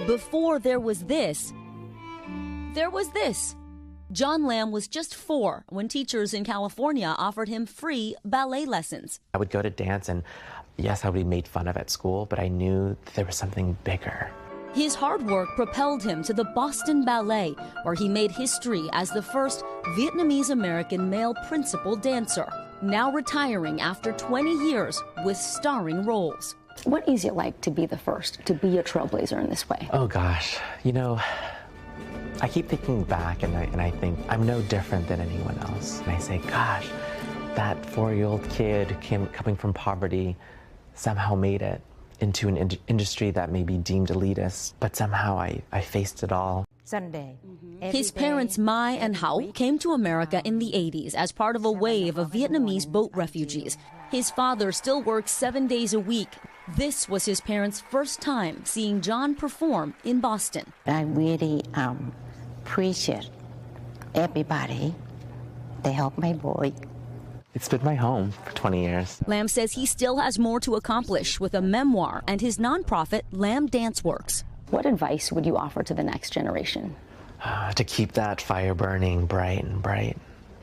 Before there was this. John Lam was just 4 when teachers in California offered him free ballet lessons. I would go to dance and yes, I would be made fun of at school, but I knew that there was something bigger. His hard work propelled him to the Boston Ballet, where he made history as the first Vietnamese American male principal dancer, now retiring after 20 years with starring roles. What is it like to be the first, to be a trailblazer in this way? Oh gosh, you know, I keep thinking back and I think I'm no different than anyone else. And I say, gosh, that 4-year-old kid coming from poverty somehow made it into an industry that may be deemed elitist, but somehow I faced it all. Sunday. His parents, Mai and Hao, came to America in the 80s as part of a wave of Vietnamese boat refugees. His father still works 7 days a week. This was his parents' first time seeing John perform in Boston. I really appreciate everybody. They help my boy. It's been my home for 20 years. Lam says he still has more to accomplish with a memoir and his nonprofit, Lam Dance Works. What advice would you offer to the next generation? To keep that fire burning bright and bright,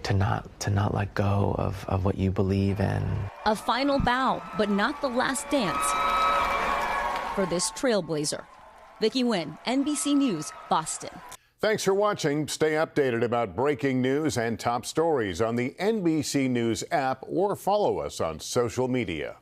to not let go of what you believe in. A final bow, but not the last dance for this trailblazer. Vicky Nguyen, NBC News, Boston. Thanks for watching. Stay updated about breaking news and top stories on the NBC News app or follow us on social media.